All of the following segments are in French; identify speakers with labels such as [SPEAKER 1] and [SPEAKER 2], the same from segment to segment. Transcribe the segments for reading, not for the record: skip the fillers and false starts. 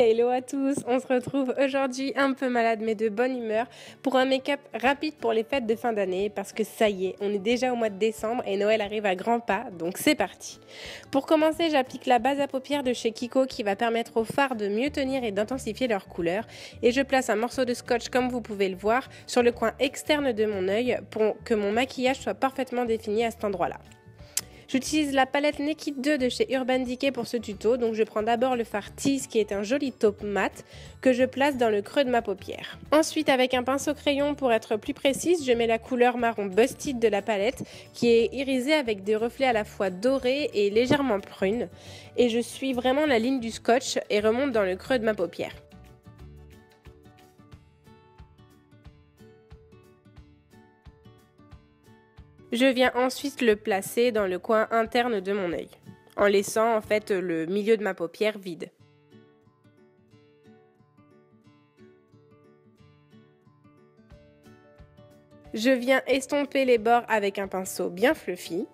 [SPEAKER 1] Hello à tous, on se retrouve aujourd'hui un peu malade mais de bonne humeur pour un make-up rapide pour les fêtes de fin d'année parce que ça y est, on est déjà au mois de décembre et Noël arrive à grands pas, donc c'est parti. Pour commencer, j'applique la base à paupières de chez Kiko qui va permettre aux fards de mieux tenir et d'intensifier leur couleur et je place un morceau de scotch comme vous pouvez le voir sur le coin externe de mon œil pour que mon maquillage soit parfaitement défini à cet endroit-là. J'utilise la palette Naked 2 de chez Urban Decay pour ce tuto, donc je prends d'abord le fard Tease qui est un joli taupe mat que je place dans le creux de ma paupière. Ensuite, avec un pinceau crayon pour être plus précise, je mets la couleur marron Busted de la palette qui est irisée avec des reflets à la fois dorés et légèrement prunes et je suis vraiment la ligne du scotch et remonte dans le creux de ma paupière. Je viens ensuite le placer dans le coin interne de mon œil, en laissant en fait le milieu de ma paupière vide. Je viens estomper les bords avec un pinceau bien fluffy.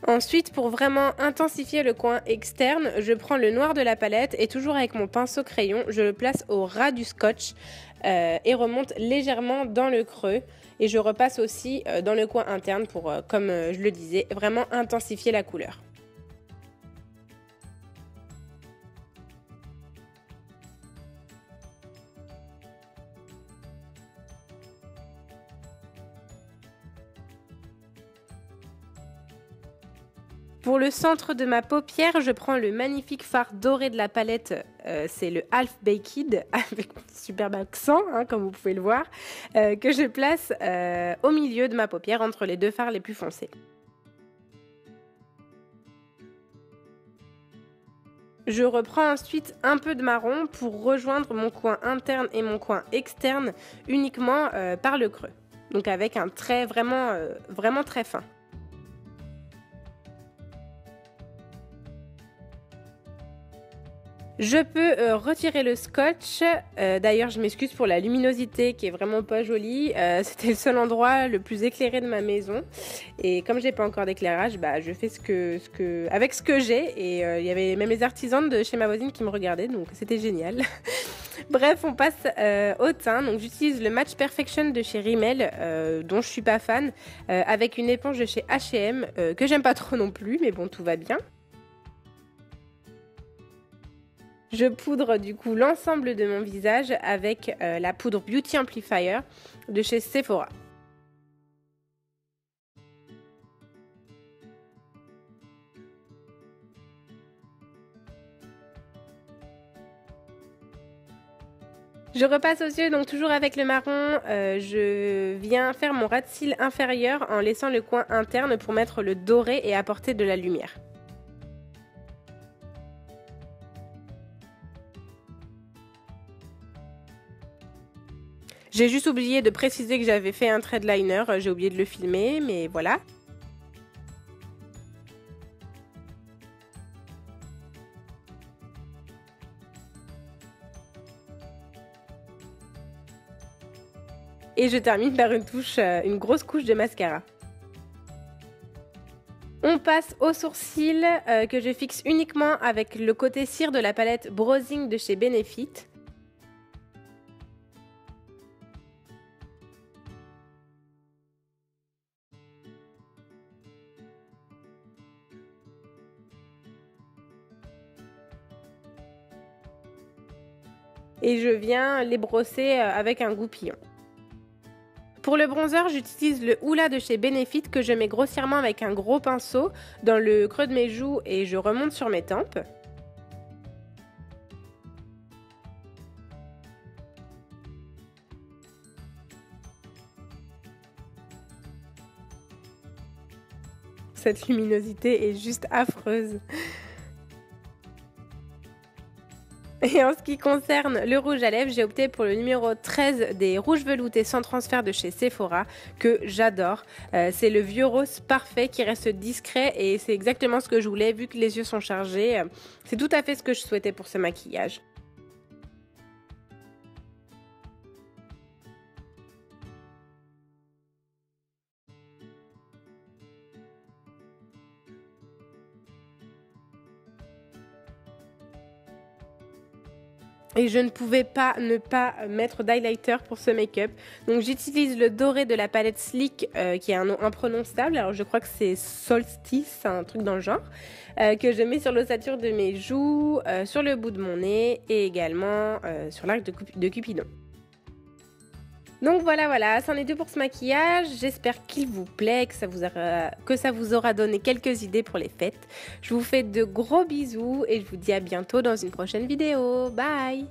[SPEAKER 1] Ensuite, pour vraiment intensifier le coin externe, je prends le noir de la palette et toujours avec mon pinceau crayon, je le place au ras du scotch et remonte légèrement dans le creux. Et je repasse aussi dans le coin interne pour, comme je le disais, vraiment intensifier la couleur. Pour le centre de ma paupière, je prends le magnifique fard doré de la palette, c'est le Half Baked, avec superbe accent, hein, comme vous pouvez le voir, que je place au milieu de ma paupière, entre les deux fards les plus foncés. Je reprends ensuite un peu de marron pour rejoindre mon coin interne et mon coin externe uniquement par le creux, donc avec un trait vraiment très fin. Je peux retirer le scotch, d'ailleurs je m'excuse pour la luminosité qui est vraiment pas jolie, c'était le seul endroit le plus éclairé de ma maison et comme j'ai pas encore d'éclairage, bah, je fais avec ce que j'ai et il y avait même les artisans de chez ma voisine qui me regardaient donc c'était génial. Bref, on passe au teint, donc j'utilise le Match Perfection de chez Rimmel dont je suis pas fan, avec une éponge de chez H&M que j'aime pas trop non plus mais bon tout va bien. Je poudre du coup l'ensemble de mon visage avec la poudre Beauty Amplifier de chez Sephora. Je repasse aux yeux, donc toujours avec le marron, je viens faire mon ras de cils inférieur en laissant le coin interne pour mettre le doré et apporter de la lumière. J'ai juste oublié de préciser que j'avais fait un trait de liner, j'ai oublié de le filmer, mais voilà. Et je termine par une grosse couche de mascara. On passe aux sourcils que je fixe uniquement avec le côté cire de la palette Browsing de chez Benefit. Et je viens les brosser avec un goupillon. Pour le bronzer, j'utilise le Hoola de chez Benefit que je mets grossièrement avec un gros pinceau dans le creux de mes joues et je remonte sur mes tempes. Cette luminosité est juste affreuse. Et en ce qui concerne le rouge à lèvres, j'ai opté pour le numéro 13 des rouges veloutés sans transfert de chez Sephora, que j'adore. C'est le vieux rose parfait qui reste discret et c'est exactement ce que je voulais vu que les yeux sont chargés. C'est tout à fait ce que je souhaitais pour ce maquillage. Et je ne pouvais pas ne pas mettre d'highlighter pour ce make-up. Donc j'utilise le doré de la palette Sleek, qui est un nom imprononçable. Alors je crois que c'est Solstice, un truc dans le genre. Que je mets sur l'ossature de mes joues, sur le bout de mon nez et également sur l'arc de Cupidon. Donc voilà, c'en est tout pour ce maquillage. J'espère qu'il vous plaît, que ça vous aura donné quelques idées pour les fêtes. Je vous fais de gros bisous et je vous dis à bientôt dans une prochaine vidéo. Bye!